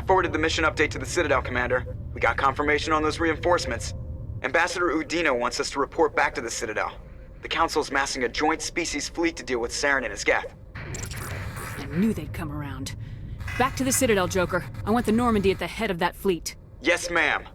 forwarded the mission update to the Citadel, Commander. We got confirmation on those reinforcements. Ambassador Udina wants us to report back to the Citadel. The Council's massing a joint species fleet to deal with Saren and his Geth. I knew they'd come around. Back to the Citadel, Joker. I want the Normandy at the head of that fleet. Yes, ma'am.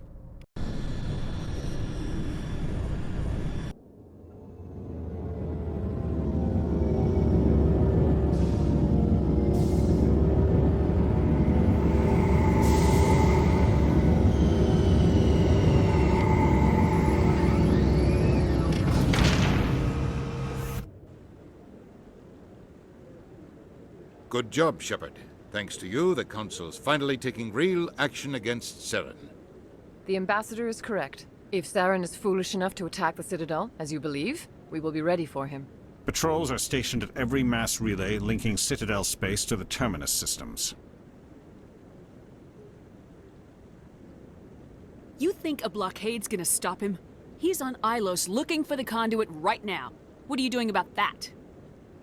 Good job, Shepard. Thanks to you, the Council's finally taking real action against Saren. The Ambassador is correct. If Saren is foolish enough to attack the Citadel, as you believe, we will be ready for him. Patrols are stationed at every mass relay linking Citadel space to the Terminus systems. You think a blockade's gonna stop him? He's on Ilos looking for the conduit right now. What are you doing about that?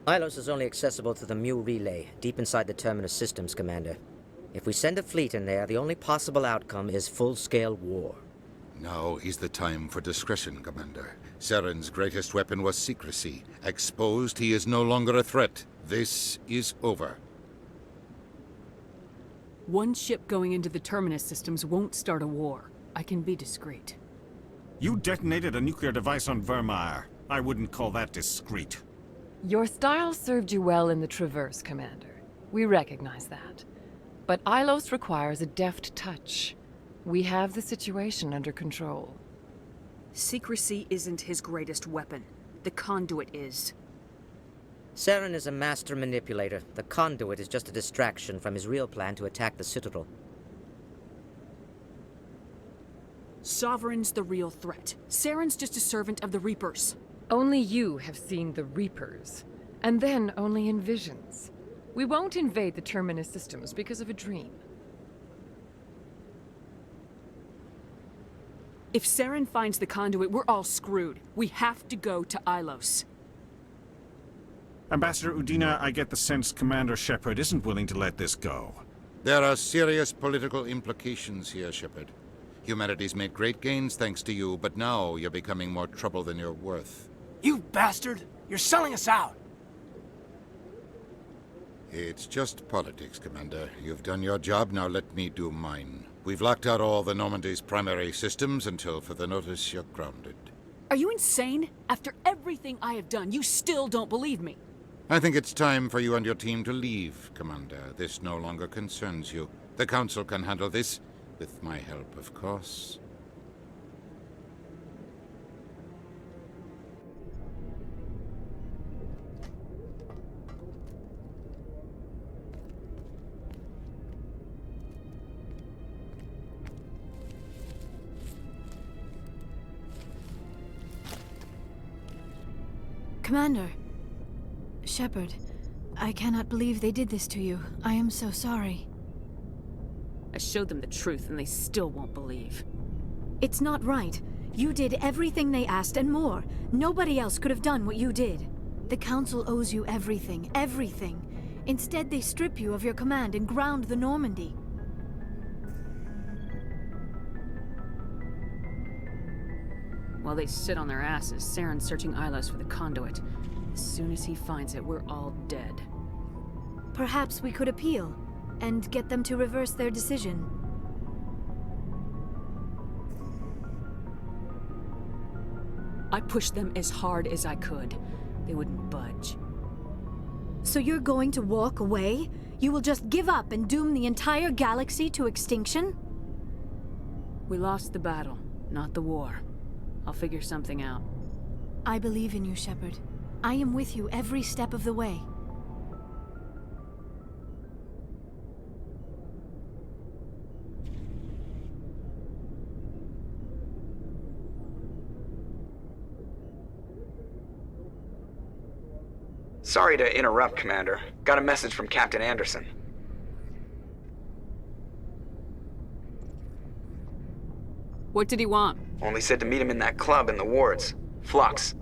Ilos is only accessible to the Mu relay, deep inside the Terminus systems, Commander. If we send a fleet in there, the only possible outcome is full-scale war. Now is the time for discretion, Commander. Saren's greatest weapon was secrecy. Exposed, he is no longer a threat. This is over. One ship going into the Terminus systems won't start a war. I can be discreet. You detonated a nuclear device on Vermeer. I wouldn't call that discreet. Your style served you well in the Traverse, Commander. We recognize that. But Ilos requires a deft touch. We have the situation under control. Secrecy isn't his greatest weapon. The conduit is. Saren is a master manipulator. The conduit is just a distraction from his real plan to attack the Citadel. Sovereign's the real threat. Saren's just a servant of the Reapers. Only you have seen the Reapers, and then only in visions. We won't invade the Terminus systems because of a dream. If Saren finds the conduit, we're all screwed. We have to go to Ilos. Ambassador Udina, I get the sense Commander Shepard isn't willing to let this go. There are serious political implications here, Shepard. Humanity's made great gains thanks to you, but now you're becoming more trouble than you're worth. You bastard! You're selling us out! It's just politics, Commander. You've done your job, now let me do mine. We've locked out all the Normandy's primary systems until further notice you're grounded. Are you insane? After everything I have done, you still don't believe me. I think it's time for you and your team to leave, Commander. This no longer concerns you. The Council can handle this, with my help, of course. Commander. Shepard, I cannot believe they did this to you. I am so sorry. I showed them the truth and they still won't believe. It's not right. You did everything they asked and more. Nobody else could have done what you did. The Council owes you everything, everything. Instead, they strip you of your command and ground the Normandy. While they sit on their asses, Saren's searching Ilos for the conduit. As soon as he finds it, we're all dead. Perhaps we could appeal, and get them to reverse their decision. I pushed them as hard as I could. They wouldn't budge. So you're going to walk away? You will just give up and doom the entire galaxy to extinction? We lost the battle, not the war. I'll figure something out. I believe in you, Shepard. I am with you every step of the way. Sorry to interrupt, Commander. Got a message from Captain Anderson. What did he want? Only said to meet him in that club in the wards. Flux.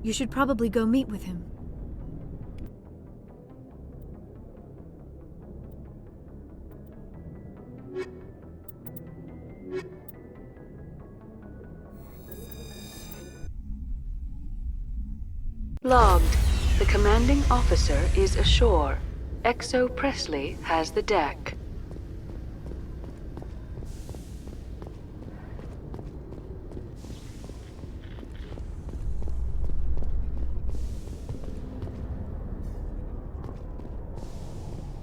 You should probably go meet with him. Logged. The commanding officer is ashore. Exo Presley has the deck.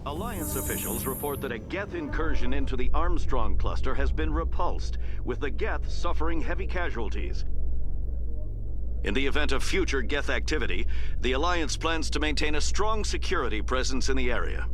Alliance officials report that a Geth incursion into the Armstrong cluster has been repulsed, with the Geth suffering heavy casualties. In the event of future Geth activity, the Alliance plans to maintain a strong security presence in the area.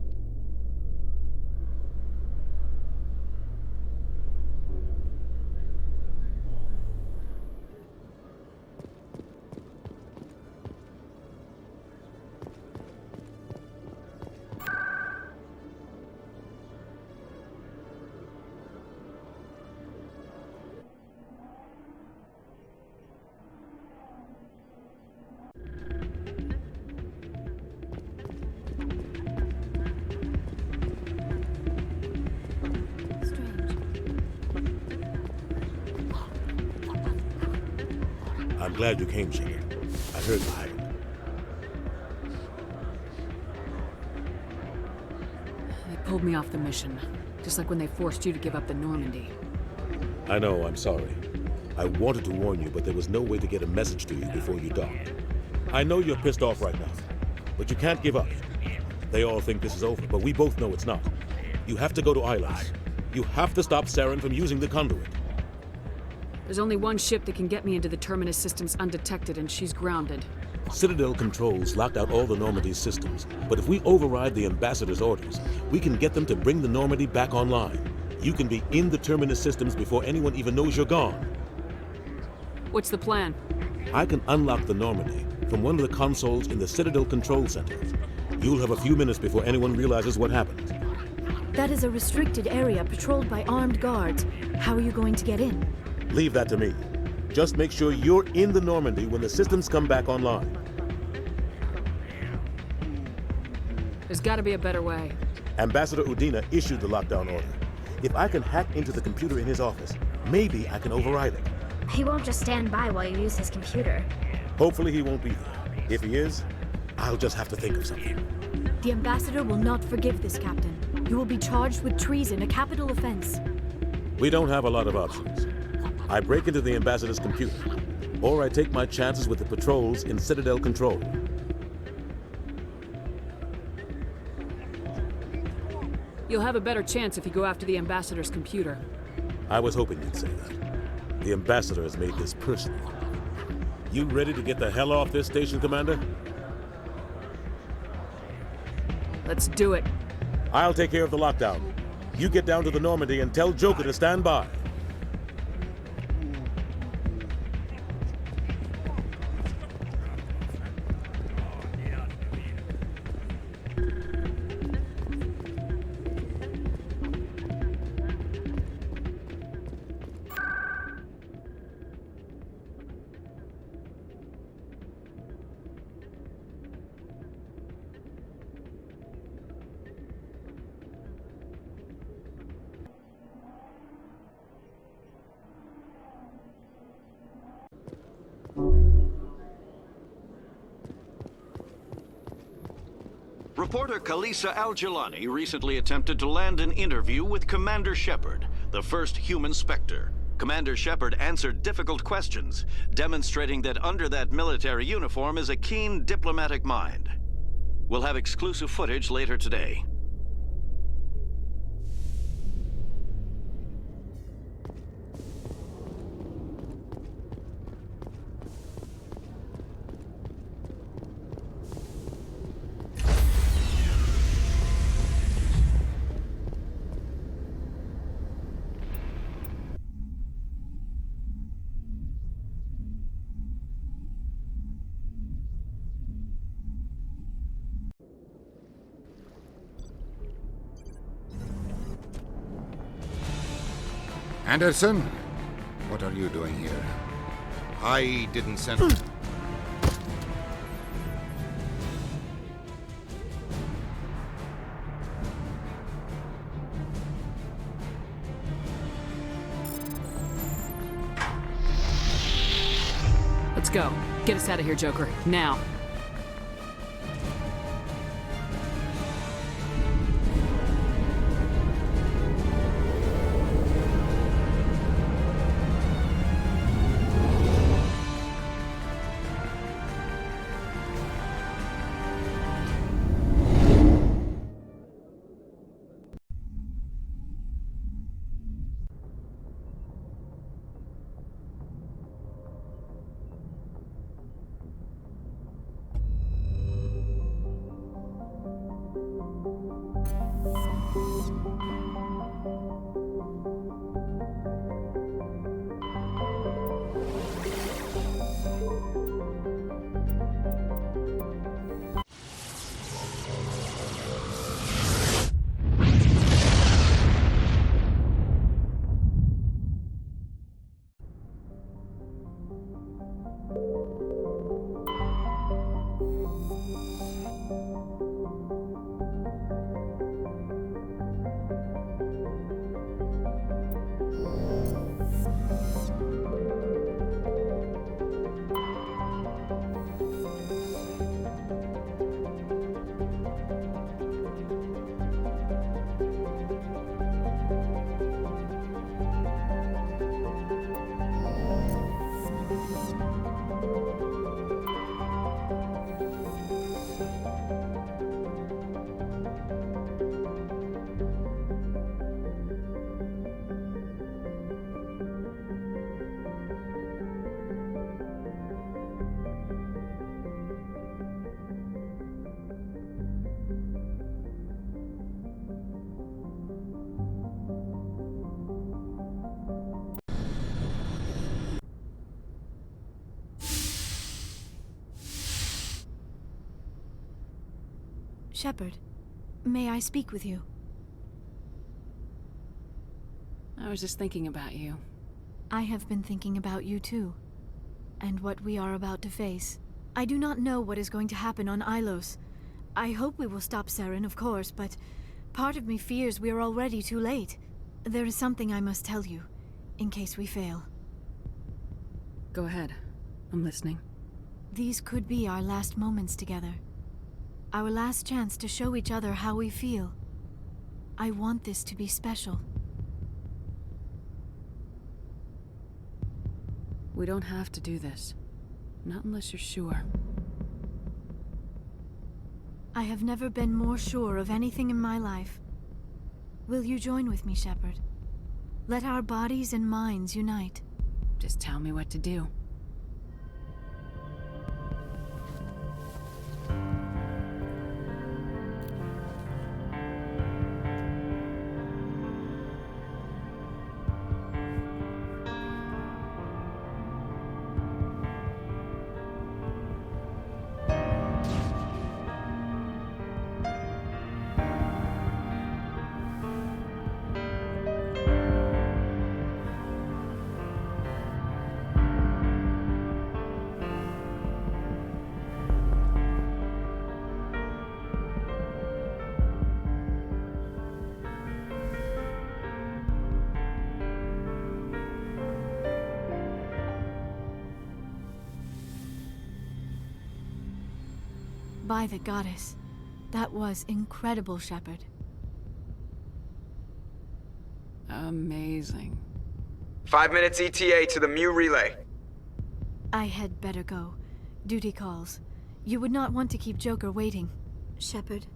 I'm glad you came, Shaker. I heard you hired. They pulled me off the mission, just like when they forced you to give up the Normandy. I know, I'm sorry. I wanted to warn you, but there was no way to get a message to you before you docked. I know you're pissed off right now, but you can't give up. They all think this is over, but we both know it's not. You have to go to Ilos. You have to stop Saren from using the conduit. There's only one ship that can get me into the Terminus systems undetected, and she's grounded. Citadel controls locked out all the Normandy's systems, but if we override the Ambassador's orders, we can get them to bring the Normandy back online. You can be in the Terminus systems before anyone even knows you're gone. What's the plan? I can unlock the Normandy from one of the consoles in the Citadel control center. You'll have a few minutes before anyone realizes what happened. That is a restricted area patrolled by armed guards. How are you going to get in? Leave that to me. Just make sure you're in the Normandy when the systems come back online. There's gotta be a better way. Ambassador Udina issued the lockdown order. If I can hack into the computer in his office, maybe I can override it. He won't just stand by while you use his computer. Hopefully he won't be there. If he is, I'll just have to think of something. The Ambassador will not forgive this, Captain. You will be charged with treason, a capital offense. We don't have a lot of options. I break into the Ambassador's computer, or I take my chances with the patrols in Citadel control. You'll have a better chance if you go after the Ambassador's computer. I was hoping you'd say that. The Ambassador has made this personal. You ready to get the hell off this station, Commander? Let's do it. I'll take care of the lockdown. You get down to the Normandy and tell Joker to stand by. Reporter Khalisa Al-Jilani recently attempted to land an interview with Commander Shepard, the first human Spectre. Commander Shepard answered difficult questions, demonstrating that under that military uniform is a keen diplomatic mind. We'll have exclusive footage later today. Anderson, what are you doing here? I didn't send... Let's go. Get us out of here, Joker. Now. Shepard, may I speak with you? I was just thinking about you. I have been thinking about you too, and what we are about to face. I do not know what is going to happen on Ilos. I hope we will stop Saren, of course, but part of me fears we are already too late. There is something I must tell you, in case we fail. Go ahead. I'm listening. These could be our last moments together. Our last chance to show each other how we feel. I want this to be special. We don't have to do this. Not unless you're sure. I have never been more sure of anything in my life. Will you join with me, Shepard? Let our bodies and minds unite. Just tell me what to do. By the goddess, that was incredible, Shepard. Amazing. 5 minutes ETA to the Mu relay. I had better go. Duty calls. You would not want to keep Joker waiting. Shepard,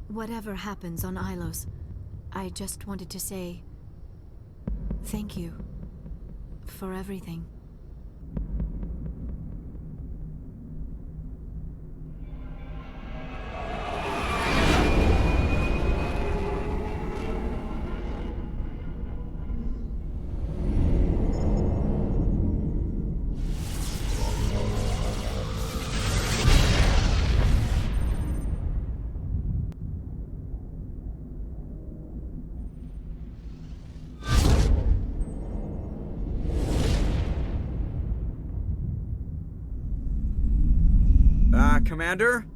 whatever happens on Ilos, I just wanted to say thank you for everything. Commander?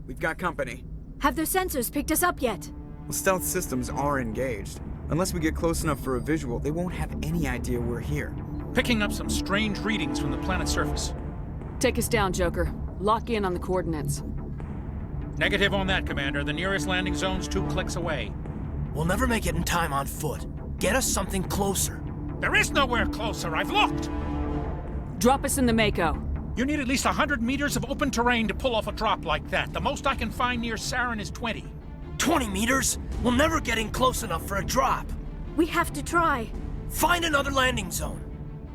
We've got company. Have their sensors picked us up yet? Well, stealth systems are engaged. Unless we get close enough for a visual, they won't have any idea we're here. Picking up some strange readings from the planet's surface. Take us down, Joker. Lock in on the coordinates. Negative on that, Commander. The nearest landing zone's 2 clicks away. We'll never make it in time on foot. Get us something closer. There is nowhere closer. I've looked. Drop us in the Mako. You need at least 100 meters of open terrain to pull off a drop like that. The most I can find near Saren is 20. 20 meters? We'll never get in close enough for a drop. We have to try. Find another landing zone.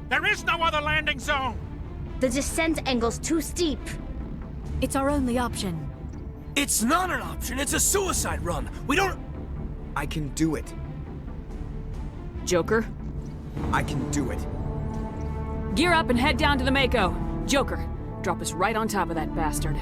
There is no other landing zone! The descent angle's too steep. It's our only option. It's not an option. It's a suicide run. We don't... I can do it. Joker? I can do it. Gear up and head down to the Mako. Joker, drop us right on top of that bastard.